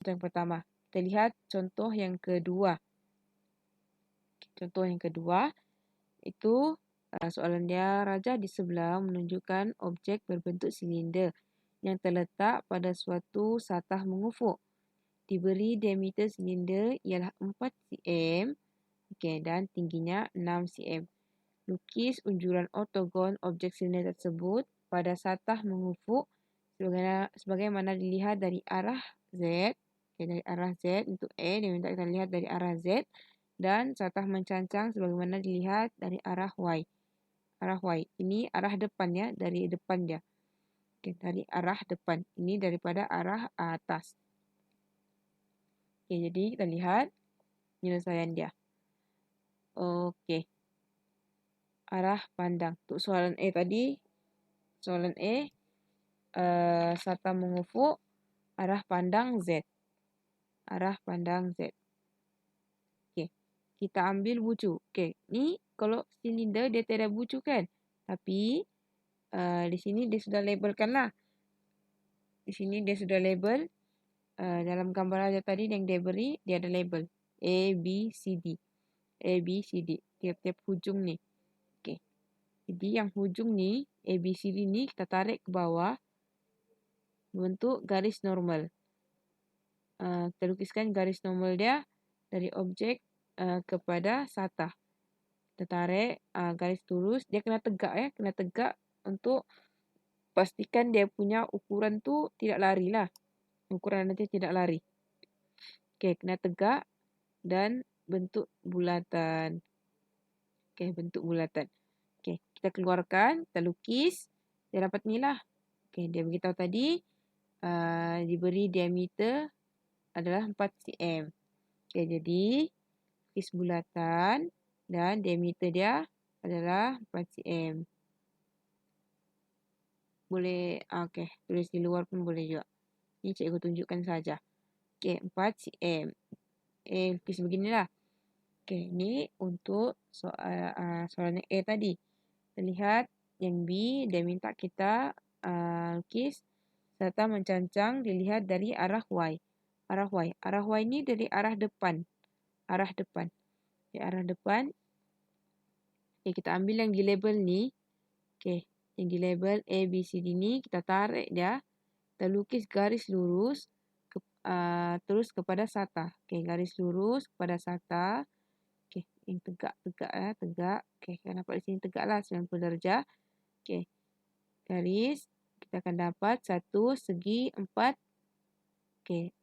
Contoh yang pertama. Kita lihat contoh yang kedua. Contoh yang kedua itu soalan dia, Raja di sebelah menunjukkan objek berbentuk silinder yang terletak pada suatu satah mengufuk. Diberi diameter silinder ialah 4 cm dan tingginya 6 cm. Lukis unjuran ortogon objek silinder tersebut pada satah mengufuk sebagaimana dilihat dari arah Z. Dari arah Z untuk A, dia minta kita lihat dari arah Z, dan satah mencancang sebagaimana dilihat dari arah Y. Arah Y ini arah depan ya, dari depan dia. Dari arah depan. Ini daripada arah atas. Jadi kita lihat penyelesaian dia. Arah pandang. Untuk soalan A tadi, soalan A, satah mengufuk, arah pandang Z. Arah pandang Z. Kita ambil bucu. Ni kalau silinder dia tiada bucu kan. Tapi di sini dia sudah labelkan lah. Di sini dia sudah label. Dalam gambar aja tadi yang dia beri, dia ada label. A, B, C, D. A, B, C, D. Tiap-tiap hujung ni. Jadi yang hujung ni, A, B, C, D ni kita tarik ke bawah. Bentuk garis normal. Kita lukiskan garis normal dia dari objek kepada satah. Kita tarik garis lurus. Dia kena tegak ya. Kena tegak untuk pastikan dia punya ukuran tu tidak lari lah. Ukuran nanti tidak lari. Kena tegak dan bentuk bulatan. Bentuk bulatan. Kita keluarkan. Kita lukis. Dia dapat ni lah. Dia beritahu tadi diberi diameter adalah 4 cm. Jadi lukis bulatan dan diameter dia adalah 4 cm. Boleh, tulis di luar pun boleh juga. Ini cikgu tunjukkan saja. 4 cm. Lukis beginilah. Ini untuk soalan A tadi. Kita lihat yang B, dia minta kita lukis serta mencancang dilihat dari arah Y. Arah Y. Arah Y ini dari arah depan. Arah depan. Arah depan. Kita ambil yang di label ni. Yang di label A, B, C, D ni. Kita tarik dia. Kita lukis garis lurus. Terus kepada satah. Garis lurus kepada satah. Yang tegak-tegak ya. Tegak. Kita dapat di sini tegak lah. 90 darjah. Garis. Kita akan dapat satu segi 4.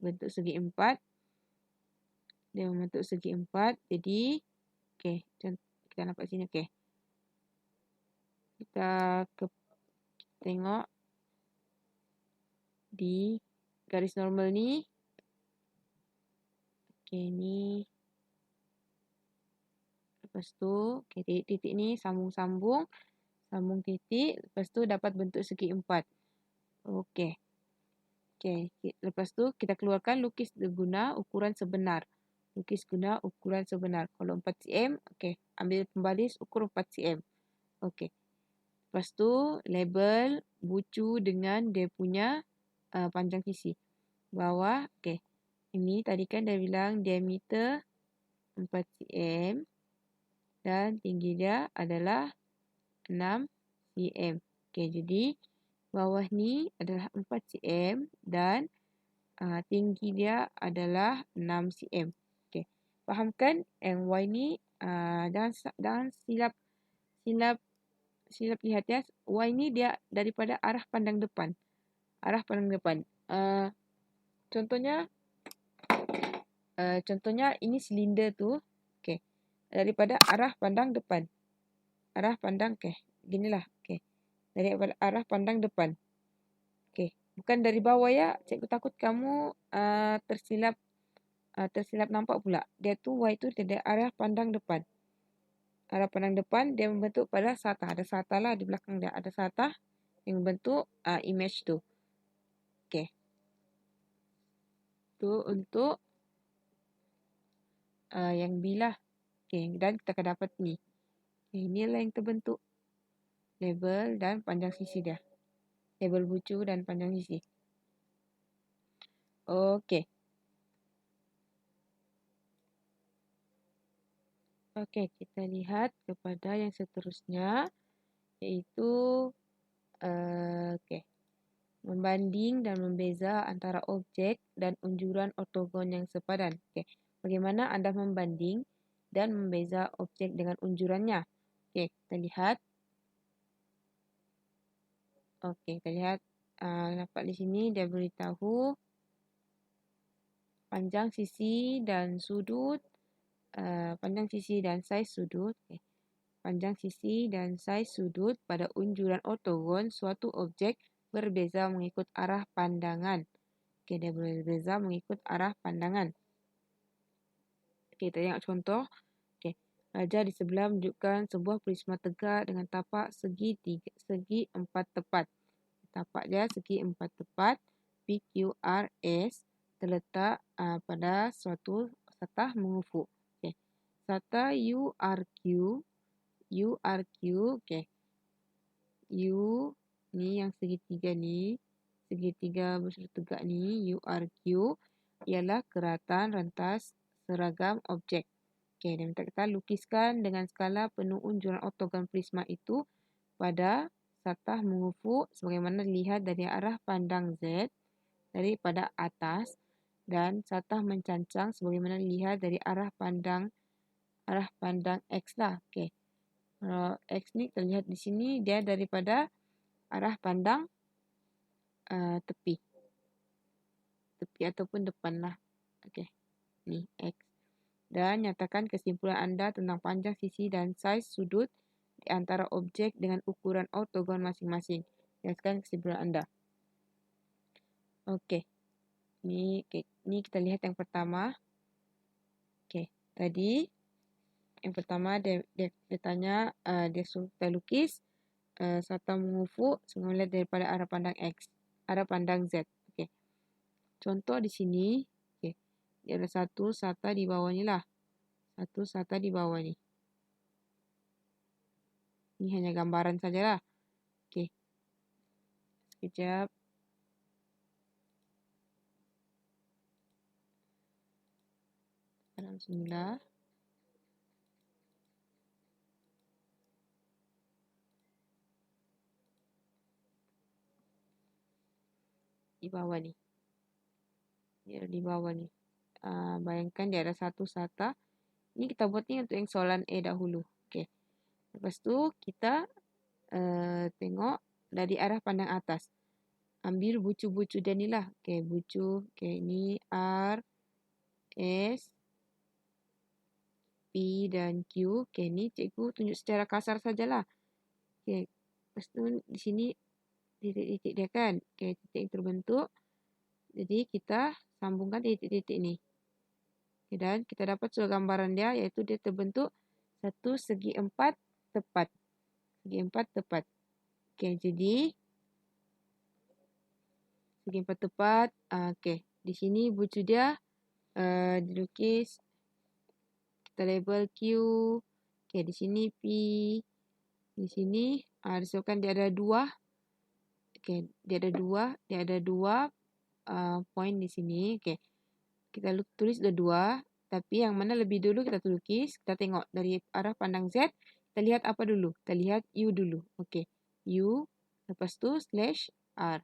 Bentuk segi 4. Dia membentuk segi 4. Jadi, kita dapat sini. Kita tengok di garis normal ni. Ni. Lepas tu, titik-titik ni sambung-sambung. Sambung titik. Lepas tu dapat bentuk segi 4. Lepas tu kita keluarkan lukis guna ukuran sebenar. Lukis guna ukuran sebenar. Kalau 4 cm, ambil pembalis ukur 4 cm. Lepas tu label bucu dengan dia punya panjang sisi. Bawah, ini tadi kan dia bilang diameter 4 cm dan tinggi dia adalah 6 cm. Jadi bawah ni adalah 4 cm dan tinggi dia adalah 6 cm. Fahamkan yang Y ni jangan silap lihat ya. Y ni dia daripada arah pandang depan. Arah pandang depan. Contohnya ini silinder tu. Daripada arah pandang depan. Arah pandang ginilah. Daripada arah pandang depan. Bukan dari bawah ya. Cikgu takut kamu tersilap nampak pula. Dia tu Y tu dari arah pandang depan. Arah pandang depan dia membentuk pada satah. Ada satah lah di belakang dia. Ada satah yang membentuk image tu. Tu untuk yang B lah. Dan kita akan dapat ni. Inilah yang terbentuk. Label dan panjang sisi dia. Label bucu dan panjang sisi. Oke, kita lihat kepada yang seterusnya, yaitu membanding dan membeza antara objek dan unjuran ortogon yang sepadan. Bagaimana Anda membanding dan membeza objek dengan unjurannya? Kita lihat. Kita lihat dapat di sini dia beritahu panjang sisi dan sudut, panjang sisi dan saiz sudut. Panjang sisi dan saiz sudut pada unjuran ortogon suatu objek berbeza mengikut arah pandangan. Dia berbeza mengikut arah pandangan. Kita tengok contoh. Raja di sebelah menunjukkan sebuah prisma tegak dengan tapak segi 4 tepat. Tapak dia segi 4 tepat. PQRS terletak pada suatu satah mengufuk. Satah URQ. U ni yang segitiga ni. Segitiga bersudut tegak ni. URQ ialah keratan rentas seragam objek. Dia minta kita lukiskan dengan skala penuh unjuran ortogon prisma itu pada satah mengufuk sebagaimana dilihat dari arah pandang Z daripada atas dan satah mencancang sebagaimana dilihat dari arah pandang X lah. X ni terlihat di sini dia daripada arah pandang tepi ataupun depan lah. Ni X. Dan nyatakan kesimpulan anda tentang panjang sisi dan saiz sudut di antara objek dengan ukuran ortogon masing-masing. Jelaskan kesimpulan anda. Ni kita lihat yang pertama. Tadi yang pertama dia tanya, dia suruh kita lukis satah mengufuk semula daripada arah pandang X, arah pandang Z. Contoh di sini, dia ada satu satah di bawah ni lah. Satu satah di bawah ni. Ini hanya gambaran sajalah. Sekejap. Sekarang semula. Di bawah ni. Dia di bawah ni. Bayangkan dia ada satu satah. Ini kita buat ni untuk yang soalan A dahulu. Lepas tu kita tengok dari arah pandang atas. Ambil bucu-bucu dia ni lah. Bucu. Ni R, S, P dan Q. Ni cikgu tunjuk secara kasar sajalah. Lepas tu di sini titik-titik dia kan. Titik yang terbentuk. Jadi kita sambungkan titik-titik ni. Dan kita dapat suatu gambaran dia iaitu dia terbentuk satu segi 4 tepat. Segi 4 tepat. Jadi segi 4 tepat. Di sini bucu dia dilukis. Kita label Q. Di sini P. Di sini disebabkan dia ada dua. Dia ada dua point di sini. Kita tulis dua, tapi yang mana lebih dulu kita lukis. Kita tengok dari arah pandang Z, kita lihat apa dulu? Kita lihat U dulu. U, lepas tu slash R.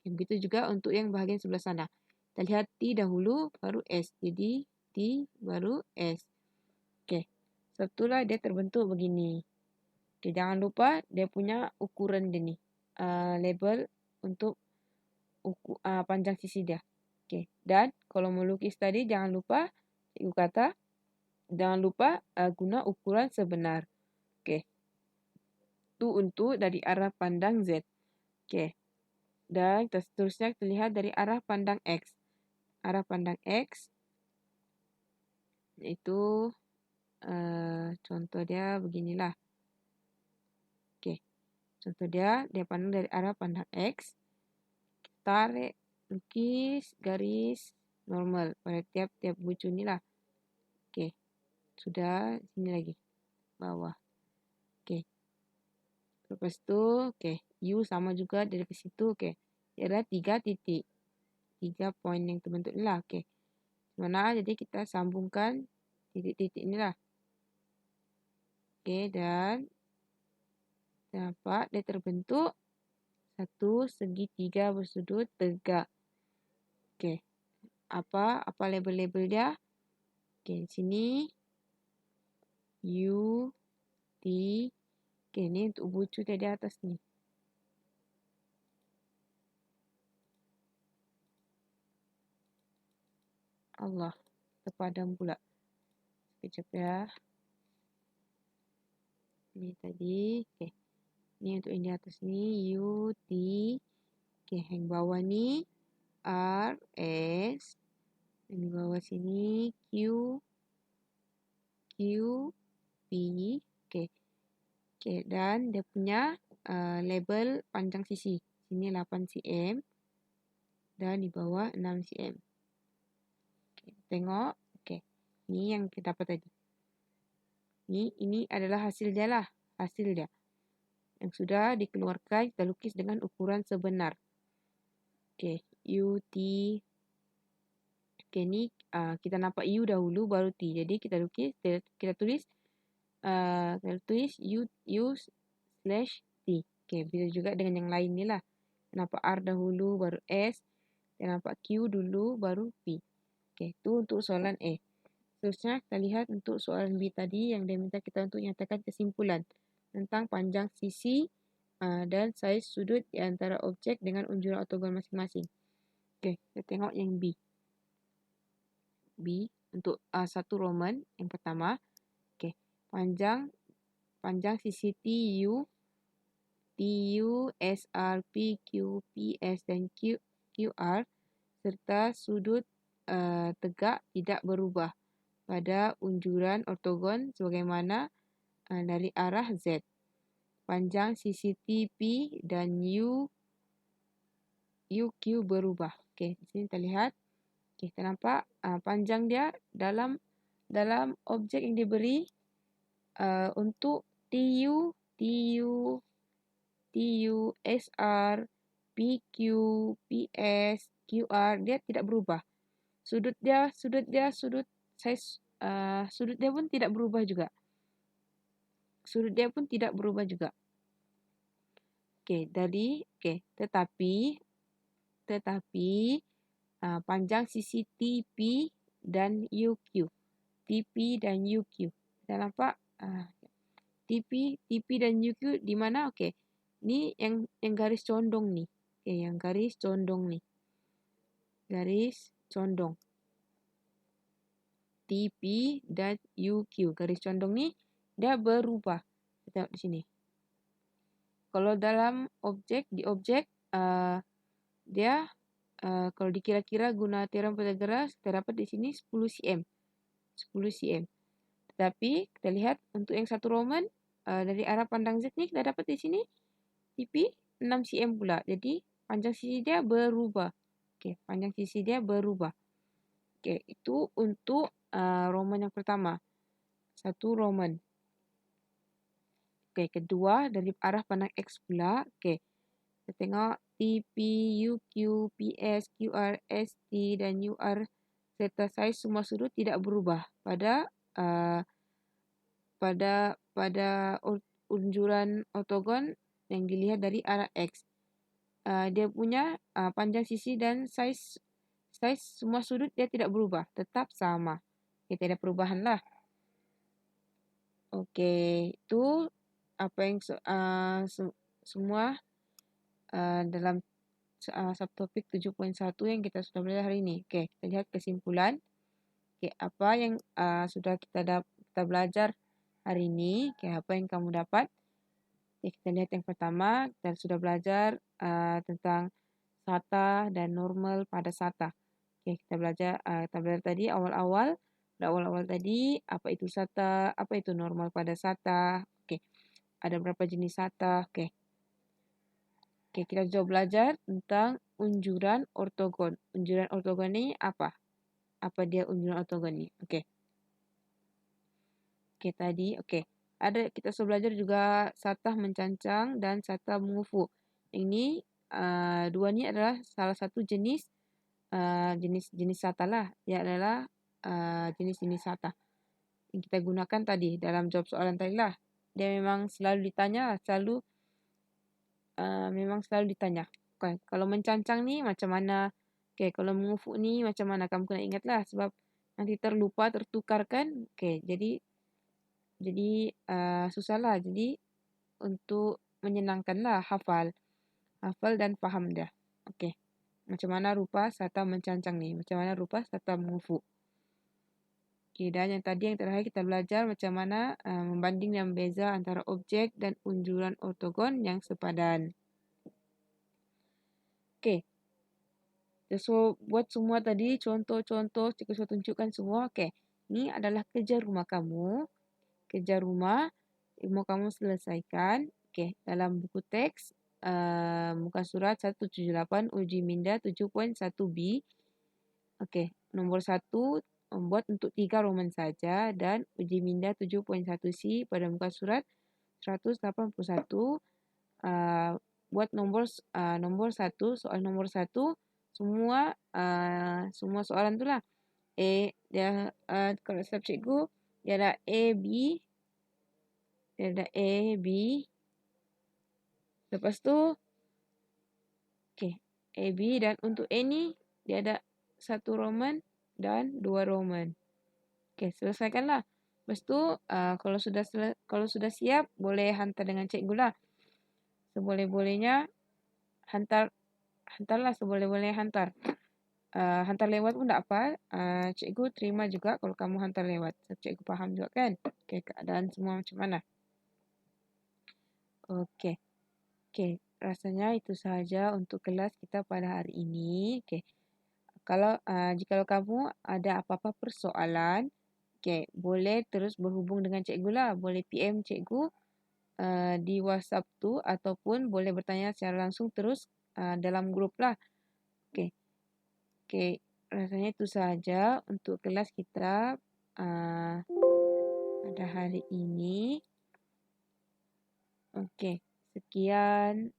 Begitu juga untuk yang bahagian sebelah sana. Kita lihat T dahulu, baru S. Jadi T, baru S. Setelah dia terbentuk begini. Jangan lupa dia punya ukuran dia ni. Label untuk panjang sisi dia. Dan kalau melukis tadi jangan lupa cikgu kata jangan lupa guna ukuran sebenar. Itu untuk dari arah pandang Z. Dan seterusnya kita lihat dari arah pandang X. Arah pandang X itu contoh dia beginilah. Contoh dia pandang dari arah pandang X. Tarik lukis garis normal pada tiap-tiap bucu ni lah. Sudah, sini lagi. Bawah. Lepas tu, U sama juga dari ke situ. Dia ada 3 titik. 3 poin yang terbentuk ni lah. Mana jadi kita sambungkan titik-titik ni lah. Oke, dan nampak dia terbentuk satu segitiga bersudut tegak. Oke, apa label-label dia? Oke, di sini U, T. Oke, ini untuk bucu dia di atas ni. Allah, terpadam pula. Sekejap ya. Ini tadi. Oke, ini untuk yang di atas ni U, T. Oke, yang bawah ni R, S. Yang di bawah sini Q, Q, P. Oke. Oke, dan dia punya label panjang sisi. Sini 8 cm dan di bawah 6 cm. Oke, tengok. Oke. Ini yang kita dapat tadi. Ini adalah hasil dia lah. Hasil dia. Yang sudah dikeluarkan, kita lukis dengan ukuran sebenar. Oke, U, T. Oke, ni kita nampak U dahulu baru T. Jadi kita lukis, kita tulis U/T. Oke, bisa juga dengan yang lain ni lah. Nampak R dahulu baru S. Dan nampak Q dulu baru P. Oke, itu untuk soalan A. Seterusnya kita lihat untuk soalan B tadi yang dia minta kita untuk nyatakan kesimpulan tentang panjang sisi dan saiz sudut di antara objek dengan unjuran ortogon masing-masing. Oke, kita tengok yang B. B untuk satu Roman yang pertama. Oke, panjang sisi TU, SR, PQ, PS dan QR serta sudut tegak tidak berubah pada unjuran ortogon sebagaimana dari arah Z. Panjang sisi TP dan UQ berubah. Okey, di sini kita lihat. Okey, kita nampak panjang dia dalam objek yang diberi untuk TU, SR, PQ, PS, QR dia tidak berubah. Sudut dia saiz sudut dia pun tidak berubah juga. Tetapi panjang sisi TP dan UQ. Kita nampak TP dan UQ di mana? Okey. Ni yang garis condong ni. Okey, yang garis condong ni. Garis condong. TP dan UQ. Garis condong ni dia berubah. Kita tengok di sini. Kalau dalam di objek dia kalau dikira-kira guna teorem Pythagoras kita dapat di sini 10 cm. 10 cm. Tetapi kita lihat untuk yang satu Roman dari arah pandang Z ni kita dapat di sini TP 6 cm pula. Jadi panjang sisi dia berubah. Okey, panjang sisi dia berubah. Okey, itu untuk Roman yang pertama. Satu Roman. Okey, kedua dari arah pandang X pula. Okey. Kita tengok TP, UQ, PS, QR, ST dan UR serta saiz semua sudut tidak berubah pada unjuran ortogon yang dilihat dari arah X. Dia punya panjang sisi dan saiz semua sudut dia tidak berubah, tetap sama. Kita ada perubahan lah. Okey, itu apa yang semua dalam subtopik 7.1 yang kita sudah belajar hari ini. Okey, kita lihat kesimpulan. Okey, apa yang sudah kita belajar hari ini? Okey, apa yang kamu dapat? Okey, kita lihat yang pertama, kita sudah belajar tentang sata dan normal pada sata. Okey, kita belajar tadi awal-awal tadi apa itu sata, apa itu normal pada sata. Okey. Ada berapa jenis sata? Okey. Okey, kita sudah belajar tentang unjuran ortogon. Unjuran ortogon ni apa? Apa dia unjuran ortogon ni? Okey. Okey, tadi kita sudah belajar juga satah mencancang dan satah mengufu. Yang ni dua ni adalah salah satu jenis sata lah. Ia adalah jenis-jenis sata yang kita gunakan tadi dalam jawab soalan tadi lah. dia memang selalu ditanya, memang selalu ditanya. Okay. Kalau mencancang ni macam mana? Okay. Kalau mengufuk ni macam mana? Kamu kena ingat lah sebab nanti terlupa, tertukar kan? Okay. Jadi susahlah. Jadi untuk menyenangkan lah hafal dan faham dia. Okay. Macam mana rupa serta mencancang ni? Macam mana rupa serta mengufuk? Okay, dan yang terakhir kita belajar macam mana membanding dan membeza antara objek dan unjuran ortogon yang sepadan. Okay. So, buat semua tadi contoh-contoh, cikgu sudah tunjukkan semua. Okay. Ini adalah kerja rumah kamu. Kerja rumah kamu selesaikan. Okay. Dalam buku teks, muka surat 178, uji minda 7.1b. Okay. Nombor 1, buat untuk 3 roman saja dan uji minda 7.1c pada muka surat 181. Buat nomor 1, soal nomor 1, semua soalan tu lah. Dia kalau setiap cikgu dia ada A, B. Lepas tu okay, A, B, dan untuk A ni dia ada 1 roman dan 2 roman. Okay, selesaikanlah. Lepas tu kalau sudah siap boleh hantar dengan cikgu lah. Seboleh-bolehnya hantarlah seboleh-bolehnya hantar. Hantar lewat pun tak apa. Cikgu terima juga kalau kamu hantar lewat. Cikgu faham juga kan? Okay, keadaan semua macam mana. Okay. Okay, rasanya itu sahaja untuk kelas kita pada hari ini. Okay. Jika kamu ada apa-apa persoalan, okay, boleh terus berhubung dengan cikgu lah. Boleh PM cikgu di WhatsApp tu ataupun boleh bertanya secara langsung terus dalam grup lah. Okay. Okay, rasanya itu sahaja untuk kelas kita pada hari ini. Okay, sekian.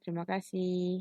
Terima kasih.